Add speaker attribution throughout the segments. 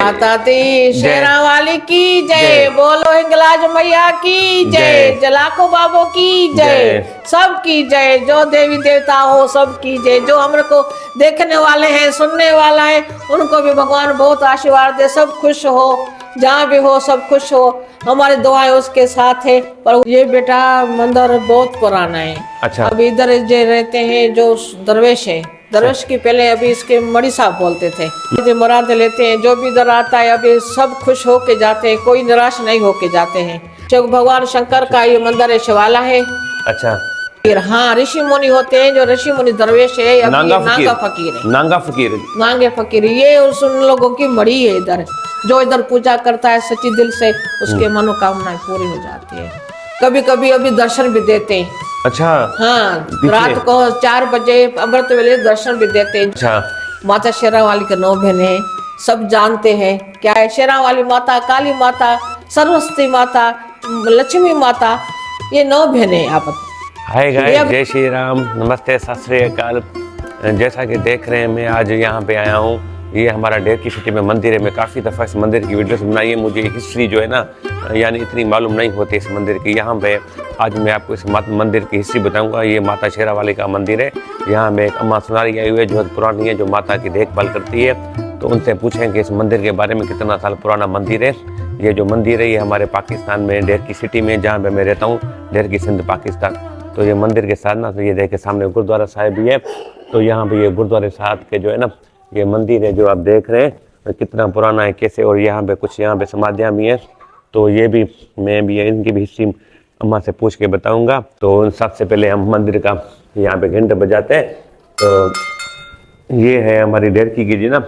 Speaker 1: माता दी शेरा वाली की जय,
Speaker 2: जय।
Speaker 1: बोलो हिंगलाज मैया की जय, जलाको बाबो की जय, सब की जय, जो देवी देवता हो सब की जय, जो हमरे को देखने वाले हैं सुनने वाला है उनको भी भगवान बहुत आशीर्वाद दे, सब खुश हो, जहाँ भी हो सब खुश हो, हमारी दुआएं उसके साथ है। पर ये बेटा मंदिर बहुत पुराना है।
Speaker 2: अच्छा।
Speaker 1: अब इधर जो रहते हैं जो दरवेश है, दरवेश की पहले अभी इसके मड़ी साहब बोलते थे, जो मुराद लेते हैं जो भी इधर आता है अभी सब खुश होके जाते हैं, कोई निराश नहीं होके जाते हैं। शिव भगवान शंकर का ये मंदिर है, शिवाला है।
Speaker 2: अच्छा।
Speaker 1: फिर हाँ ऋषि मुनि होते हैं, जो ऋषि मुनि दरवेश है, अभी
Speaker 2: नांगा
Speaker 1: नांगा फकीर है,
Speaker 2: नांगा फकीर,
Speaker 1: नांगे फकीर, ये उन लोगों की मड़ी है इधर। जो इधर पूजा करता है सच्ची दिल से उसके मनोकामनाएं पूरी हो जाती है। कभी कभी अभी दर्शन भी देते हैं।
Speaker 2: अच्छा।
Speaker 1: हाँ, रात को 4 बजे अमृत वेले दर्शन भी देते हैं।
Speaker 2: अच्छा।
Speaker 1: माता शेरा वाली के 9 बहन है, सब जानते हैं क्या है। शेरा वाली माता, काली माता, सरस्वती माता, लक्ष्मी माता, ये 9 बहन है। आप
Speaker 2: हाय गाइस, जय श्री राम, नमस्ते, सत श्री अकाल। जैसा कि देख रहे हैं मैं आज यहाँ पे आया हूँ, ये हमारा ढेर की सिटी में मंदिर है। मैं काफ़ी दफ़ा इस मंदिर की वीडियोस बनाई है, मुझे हिस्ट्री जो है ना यानी इतनी मालूम नहीं होती इस मंदिर की। यहाँ पे आज मैं आपको इस मंदिर की हिस्ट्री बताऊंगा। ये माता शेरा वाली का मंदिर है। यहाँ में एक अम्मा सुनारी आई हुई है जो पुरानी है, जो माता की देखभाल करती है। तो उनसे पूछें कि इस मंदिर के बारे में, कितना साल पुराना मंदिर है। ये जो मंदिर है ये हमारे पाकिस्तान में ढेर की सिटी में, जहाँ पर मैं रहता हूँ, ढेर की सिंध पाकिस्तान। तो ये मंदिर के साथ ना, तो ये देखे सामने गुरुद्वारा साहिब भी है। तो यहाँ पे ये गुरुद्वारे साहब के जो है ना ये मंदिर है जो आप देख रहे हैं, कितना पुराना है कैसे। और यहाँ पे कुछ यहाँ पे समाधियाँ भी हैं। तो ये भी मैं भी इनकी भी हिस्ट्री अम्मा से पूछ के बताऊंगा। तो सबसे पहले हम मंदिर का यहाँ पे घंटे बजाते हैं। तो ये है हमारी ढेर की जी ना।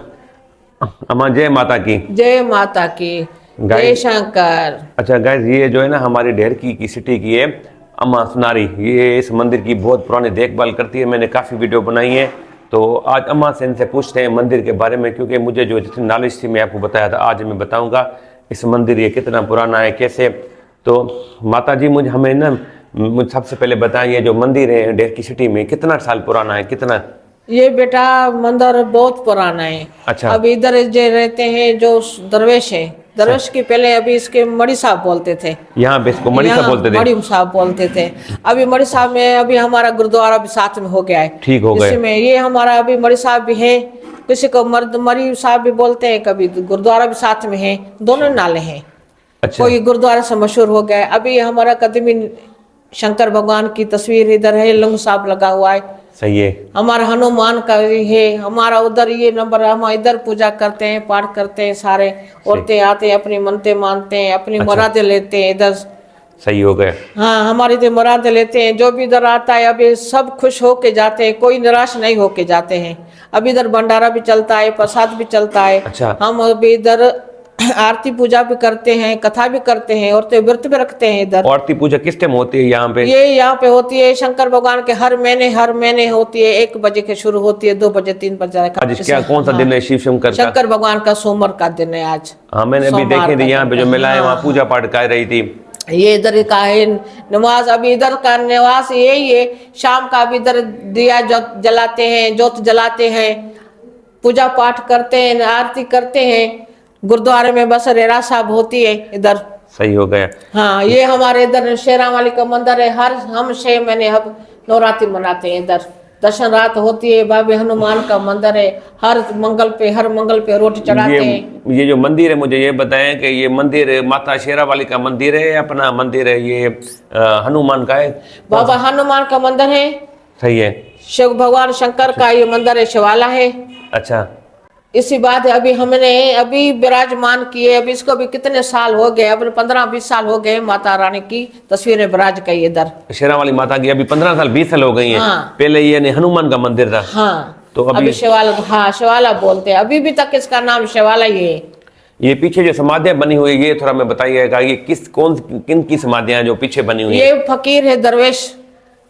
Speaker 2: अम्मा जय माता की।
Speaker 1: जय माता की, जय शंकर।
Speaker 2: अच्छा गाइस, ये जो है ना हमारी ढेर की सिटी की है अम्मा सुनारी। ये इस मंदिर की बहुत पुरानी देखभाल करती है। मैंने काफ़ी वीडियो बनाई है। तो आज अम्मा से इनसे पूछते हैं मंदिर के बारे में, क्योंकि मुझे जो जितनी नॉलेज थी मैं आपको बताया था, आज मैं बताऊंगा इस मंदिर ये कितना पुराना है कैसे। तो माता जी मुझे सबसे पहले बताएं, ये जो मंदिर है ढेर की सिटी में कितना साल पुराना है, कितना?
Speaker 1: ये बेटा मंदिर बहुत पुराना है।
Speaker 2: अच्छा।
Speaker 1: अब इधर जो रहते हैं जो दरवेश है, दरवेश के पहले अभी इसके मड़ी साहब बोलते थे।
Speaker 2: यहाँ पे इसको मड़ी साहब बोलते थे।
Speaker 1: मड़ी साहब बोलते थे। अभी मड़ी साहब में अभी हमारा गुरुद्वारा भी साथ में हो गया है।
Speaker 2: ठीक हो गया।
Speaker 1: इसमें ये हमारा अभी मड़ी साहब भी है, किसी को मड़ी साहब भी बोलते हैं, कभी गुरुद्वारा भी साथ में है, दोनों नाले हैं।
Speaker 2: अच्छा।
Speaker 1: कोई गुरुद्वारा से मशहूर हो गया है। अभी हमारा कदमी शंकर भगवान की तस्वीर इधर है, लंग साहब लगा हुआ है।
Speaker 2: सही है।
Speaker 1: हमारा हनुमान का है, हमारा उधर ये नंबर, हम इधर पूजा करते हैं, पाठ करते हैं, सारे औरतें आते हैं, अपनी मनते मानते हैं, अपनी मुरादें लेते हैं इधर।
Speaker 2: सही हो गया।
Speaker 1: हाँ, हमारी इधर मुरादें लेते हैं, जो भी इधर आता है अभी सब खुश होके जाते हैं, कोई निराश नहीं होके जाते हैं। अभी इधर भंडारा भी चलता है, प्रसाद भी चलता है।
Speaker 2: अच्छा।
Speaker 1: हम अभी इधर आरती पूजा भी करते हैं, कथा भी करते हैं, औरतें व्रत भी रखते हैं इधर।
Speaker 2: आरती पूजा किस टाइम होती है यहाँ पे?
Speaker 1: ये यहाँ पे होती है शंकर भगवान के हर महीने होती है। 1 बजे के शुरू होती है, 2 बजे 3 बजे।
Speaker 2: आज क्या कौन सा दिन है? शिव शंकर का?
Speaker 1: शंकर भगवान का सोमवार का दिन है आज।
Speaker 2: हाँ, मैंने अभी देखे थे यहाँ पे जो महिलाएं वहाँ पूजा पाठ कर रही थी।
Speaker 1: ये इधर का है नमाज। अभी इधर का निवास यही है। शाम का भी इधर दिया जलाते हैं, जोत जलाते हैं, पूजा पाठ करते हैं, आरती करते हैं। गुरुद्वारे में बस रेरा साहब होती है इधर।
Speaker 2: सही हो गया।
Speaker 1: हाँ, ये हमारे इधर शेरा वाली का मंदिर है। हम 6 महीने हम नवरात्रि मनाते हैं इधर। दर्शन रात होती है। बाबे हनुमान का मंदिर है। हर मंगल पे रोटी चढ़ाते हैं।
Speaker 2: ये जो मंदिर है, मुझे ये बताएं कि ये मंदिर माता शेरा वाली का मंदिर है, अपना मंदिर है ये हनुमान का है?
Speaker 1: बाबा हनुमान का मंदिर है।
Speaker 2: सही है।
Speaker 1: शिव भगवान शंकर का ये मंदिर है, शिवाला है।
Speaker 2: अच्छा।
Speaker 1: इसी बात है, अभी हमने अभी विराजमान किए। अभी इसको भी कितने साल हो गए, अब 15-20 साल हो गए माता रानी की तस्वीरें विराज गई इधर।
Speaker 2: शेरा वाली माता की अभी 15 साल 20 साल हो गई हैं।
Speaker 1: हाँ।
Speaker 2: पहले ये हनुमान का मंदिर था।
Speaker 1: हाँ,
Speaker 2: तो
Speaker 1: अभी शिवाला, हाँ शिवाला बोलते हैं। अभी भी तक इसका नाम शिवाला ही है।
Speaker 2: ये पीछे जो समाधियां बनी हुई है, ये थोड़ा मैं बताइएगा, ये किन की समाधियां जो पीछे बनी हुई है?
Speaker 1: ये फकीर है, दरवेश।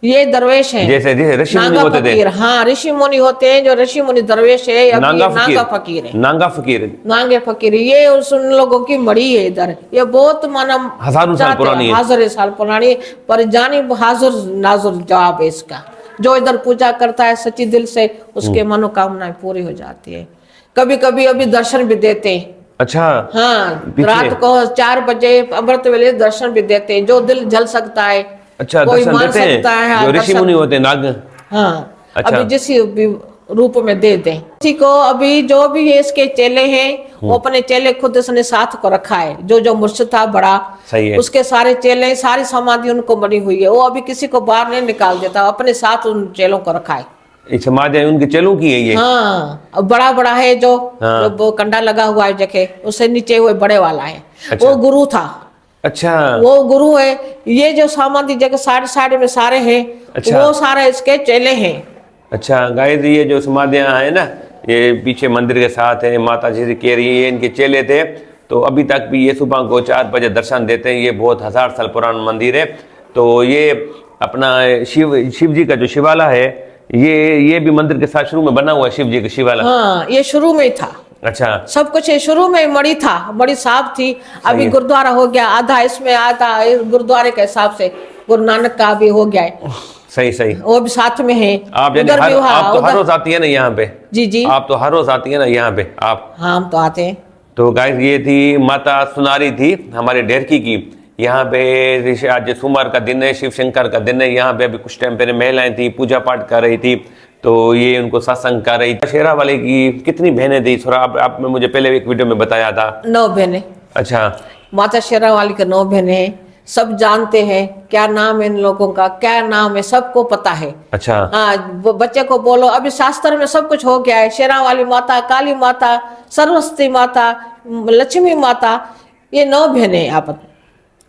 Speaker 1: ये दरवेश है,
Speaker 2: जैसे ऋषि मुनि होते थे।
Speaker 1: हाँ, ऋषि मुनि होते हैं, जो ऋषि मुनि दरवेश है।
Speaker 2: नांगा
Speaker 1: फकीर है।
Speaker 2: नांगा फकीर।
Speaker 1: नांगे फकीर, ये उन लोगों की मड़ी है इधर। ये बहुत माना
Speaker 2: हजारों साल पुरानी है।
Speaker 1: हजारों साल पुरानी, पर जानी हाजुर नाजुर जवाब है इसका। जो इधर पूजा करता है सच्ची दिल से उसके मनोकामनाएं पूरी हो जाती है। कभी कभी अभी दर्शन भी देते हैं।
Speaker 2: अच्छा।
Speaker 1: हाँ,
Speaker 2: पीछे।
Speaker 1: रात को 4 बजे अमृत वेले दर्शन भी देते हैं, जो दिल जल सकता है।
Speaker 2: अच्छा,
Speaker 1: कोई
Speaker 2: दर्शन
Speaker 1: मान
Speaker 2: देते
Speaker 1: सकता है,
Speaker 2: हैं
Speaker 1: हाँ,
Speaker 2: जो ऋषि
Speaker 1: दर्शन।
Speaker 2: मुनि होते हैं, नाग।
Speaker 1: हाँ,
Speaker 2: अच्छा।
Speaker 1: अभी जिस भी रूप में दे दें किसी को। अभी जो भी ये इसके चेले हैं, वो अपने चेले खुद इसने साथ को रखा है। जो मुर्शिद था बड़ा,
Speaker 2: सही है।
Speaker 1: उसके सारे चेले, सारी समाधि उनको बनी हुई है। वो अभी किसी को बाहर नहीं निकाल देता, अपने साथ उन चेलों को रखा है।
Speaker 2: ये समाधि उनके चेलों की है ये?
Speaker 1: हाँ, अब बड़ा बड़ा है जो
Speaker 2: हाँ।
Speaker 1: जो वो कंडा लगा हुआ है जगह, उससे नीचे वो बड़े वाला है।
Speaker 2: अच्छा।
Speaker 1: वो गुरु था।
Speaker 2: अच्छा।
Speaker 1: वो गुरु है। ये जो समाधि जगह साइड साइड में सारे हैं,
Speaker 2: अच्छा।
Speaker 1: वो सारे इसके चेले हैं।
Speaker 2: अच्छा गाइस, ये जो समाधियाँ हैं ना, ये पीछे मंदिर के साथ है, माता जी कह रही है ये इनके चेले थे। तो अभी तक भी ये सुबह को 4 बजे दर्शन देते हैं। ये बहुत 1000 साल पुराना मंदिर है। तो ये अपना शिव जी का जो शिवाला है, ये भी मंदिर के साथ शुरू में बना हुआ है, शिव जी का शिवाला।
Speaker 1: हाँ, ये शुरू में ही था।
Speaker 2: अच्छा।
Speaker 1: सब कुछ ये शुरू में मड़ी था, बड़ी साहब थी। अभी
Speaker 2: है।
Speaker 1: गुरुद्वारा हो गया, आधा इसमें आधा गुरुद्वारे के हिसाब से गुरु नानक का भी हो गया है।
Speaker 2: सही सही।
Speaker 1: वो भी साथ में है।
Speaker 2: आप
Speaker 1: उधर भी
Speaker 2: आप तो हर रोज आती है ना यहाँ पे?
Speaker 1: जी जी,
Speaker 2: आप तो हर रोज आती है ना यहाँ पे आप?
Speaker 1: हाँ, हम तो आते हैं।
Speaker 2: तो गाइस, ये थी माता सुनारी थी हमारे ढेरकी की। यहाँ पे आज सोमवार का दिन है, शिव शंकर का दिन है। यहाँ पे अभी कुछ टाइम पहले महिलाएं थी, पूजा पाठ कर रही थी। तो ये उनको सत्संग कर रही थी। शेरा वाले की कितनी बहनें थी थोड़ा आपने मुझे पहले एक वीडियो में बताया था।
Speaker 1: 9 बहनें।
Speaker 2: अच्छा।
Speaker 1: माता शेरा वाली के 9 बहनें हैं। सब जानते हैं क्या नाम है इन लोगों का, क्या नाम है, सबको पता है।
Speaker 2: अच्छा।
Speaker 1: हाँ, वो बच्चे को बोलो, अभी शास्त्र में सब कुछ हो गया है। शेरा वाली माता, काली माता, सरस्वती माता, लक्ष्मी माता, ये 9 बहनें आप।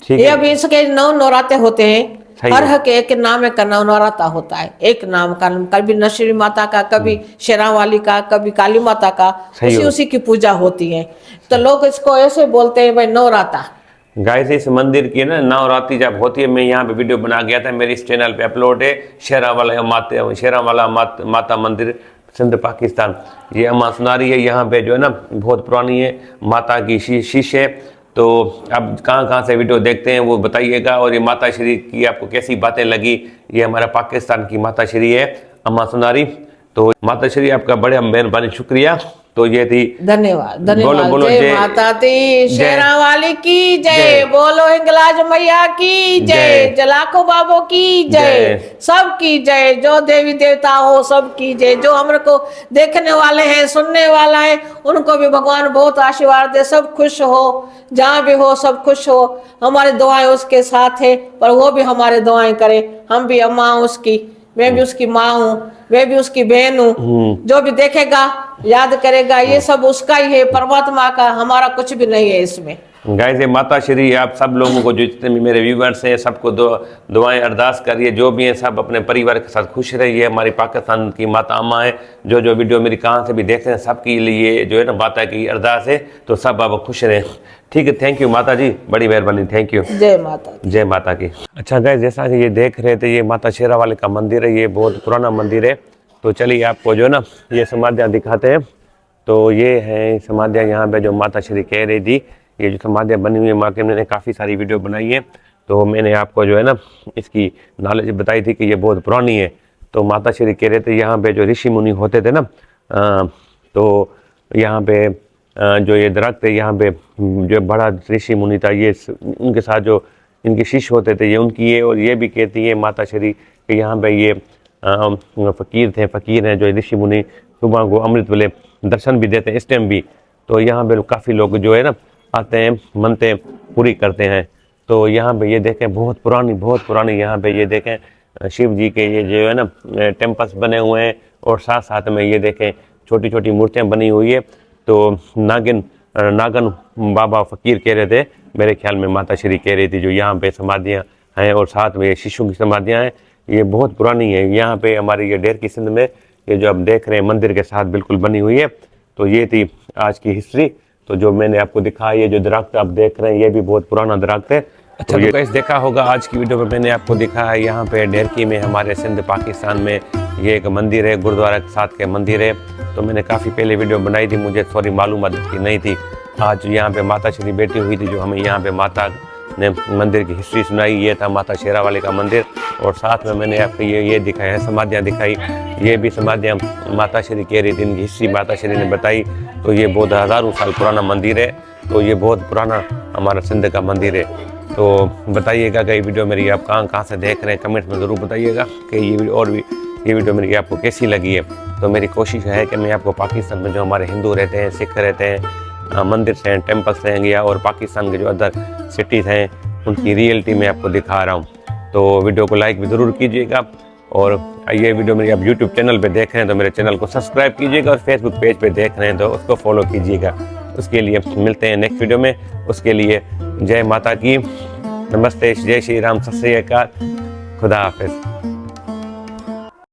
Speaker 2: ठीक
Speaker 1: ये
Speaker 2: है।
Speaker 1: अभी इसके 9 नवराते होते हैं। हर हक एक नाम का नवराता होता है, एक नाम का। कभी नशरी माता का, कभी शेरा वाली का, कभी काली माता का, उसी की पूजा होती है। तो लोग इसको ऐसे बोलते हैं भाई नवराता।
Speaker 2: गाइस, इस मंदिर की ना नवरात्रि जब होती है, मैं यहाँ पे वीडियो बना गया था, मेरे इस चैनल पे अपलोड है। शेरावाला माता मंदिर, सिंध पाकिस्तान। ये अम्मा सुनारी है, यहाँ पे जो है ना बहुत पुरानी है, माता की शीश है। तो अब कहाँ से वीडियो देखते हैं वो बताइएगा। और ये माता श्री की आपको कैसी बातें लगी। ये हमारा पाकिस्तान की माता श्री है, अम्मा सुनारी। तो माता श्री आपका बड़े मेहरबानी, शुक्रिया। तो ये थी।
Speaker 1: धन्यवाद धन्यवाद।
Speaker 2: बोलो
Speaker 1: जय माता दी शेरा वाली की जय। बोलो हिंगलाज मैया की जय। जलाको बाबो की जय। सब की जय। जो देवी देवता हो सब की जय। जो हमरे को देखने वाले हैं, सुनने वाला है, उनको भी भगवान बहुत आशीर्वाद दे। सब खुश हो, जहाँ भी हो सब खुश हो। हमारी दुआएं उसके साथ है, पर वो भी हमारे दुआएं करे। हम भी अम्मा हूँ उसकी, मैं भी उसकी माँ हूँ, मैं भी उसकी बहन हूँ। जो भी देखेगा याद करेगा, ये सब उसका ही है, परमात्मा का। हमारा कुछ भी नहीं है इसमें।
Speaker 2: गाइस, ये माता श्री आप सब लोगों को, जो जितने भी मेरे व्यूवर्स हैं, सबको दुआएं अरदास करिए। जो भी हैं सब अपने परिवार के साथ खुश रहिए। हमारी पाकिस्तान की माता अम्मा है, जो वीडियो मेरी कहाँ से भी देख रहे हैं, सबके लिए जो है ना माता की अरदास है। तो सब आप खुश रहें। ठीक है, थैंक यू माता जी, बड़ी मेहरबानी, थैंक यू।
Speaker 1: जय माता,
Speaker 2: जय माता की। अच्छा गाइस, जैसा कि ये देख रहे थे, ये माता शेरा वाले का मंदिर है। ये बहुत पुराना मंदिर है। तो चलिए आपको जो है ना ये समाधियाँ दिखाते हैं। तो ये हैं समाधियाँ यहाँ पे जो माता श्री कह रही थी। ये जो समाधियाँ बनी हुई है, माँ के मैंने काफ़ी सारी वीडियो बनाई है। तो मैंने आपको जो है ना इसकी नॉलेज बताई थी कि ये बहुत पुरानी है। तो माता श्री कह रहे थे यहाँ पे जो ऋषि मुनि होते थे ना, तो यहाँ पे जो ये दरख्त है, यहाँ पे जो बड़ा ऋषि मुनि था, ये उनके साथ जो इनके शिष्य होते थे, ये उनकी है। और ये भी कहती है माता श्री कि यहाँ पे ये फकीर हैं जो ऋषि मुनि, सुबह को अमृत वेले दर्शन भी देते हैं इस टाइम भी। तो यहाँ पे काफ़ी लोग जो है ना आते हैं, मनते पूरी करते हैं। तो यहाँ पे ये देखें बहुत पुरानी यहाँ पे ये देखें शिव जी के ये जो है ना टेम्पल्स बने हुए हैं। और साथ साथ में ये देखें छोटी छोटी मूर्तियाँ बनी हुई है। तो नागन बाबा फकीर कह रहे थे, मेरे ख्याल में माता श्री कह रही थी, जो यहाँ पे समाधियाँ हैं और साथ में शिशु की समाधियाँ हैं। ये बहुत पुरानी है। यहाँ पे हमारी ये ढेरकी सिंध में ये जो आप देख रहे हैं मंदिर के साथ बिल्कुल बनी हुई है। तो ये थी आज की हिस्ट्री। तो जो मैंने आपको दिखाया, ये जो दरख्त आप देख रहे हैं, ये भी बहुत पुराना दरख्त है। अच्छा, तो गाइस देखा होगा आज की वीडियो में मैंने आपको दिखाया यहाँ पे ढेरकी में, हमारे सिंध पाकिस्तान में ये एक मंदिर है, गुरुद्वारा के साथ के मंदिर है। तो मैंने काफ़ी पहले वीडियो बनाई थी, मुझे थोड़ी मालूमात की नहीं थी। आज यहाँ पे माता श्री बैठी हुई थी, जो हमें यहाँ पे माता ने मंदिर की हिस्ट्री सुनाई। ये था माता शेरावाली का मंदिर, और साथ में मैंने आपको ये दिखाया है, समाधियाँ दिखाई। ये भी समाधियाँ माता श्री कह रही थी, इनकी हिस्ट्री माता श्री ने बताई। तो ये बहुत हज़ारों साल पुराना मंदिर है, तो ये बहुत पुराना हमारा सिंध का मंदिर है। तो बताइएगा कि ये वीडियो मेरी आप कहाँ से देख रहे हैं, कमेंट में ज़रूर बताइएगा कि ये वीडियो और भी ये वीडियो मेरी आपको कैसी लगी है। तो मेरी कोशिश है कि मैं आपको पाकिस्तान में जो हमारे हिंदू रहते हैं, सिख रहते हैं, मंदिर हैं, टेम्पल्स हैं, या और पाकिस्तान के जो अदर सिटीज़ हैं, उनकी रियलिटी में आपको दिखा रहा हूँ। तो वीडियो को लाइक भी ज़रूर कीजिएगा, और ये वीडियो मेरी आप यूट्यूब चैनल पे देख रहे हैं तो मेरे चैनल को सब्सक्राइब कीजिएगा, और फेसबुक पेज पे देख रहे हैं तो उसको फॉलो कीजिएगा। उसके लिए मिलते हैं नेक्स्ट वीडियो में। उसके लिए जय माता की, नमस्ते, जय श्री राम, सत श्री अकाल, खुदा हाफिज़।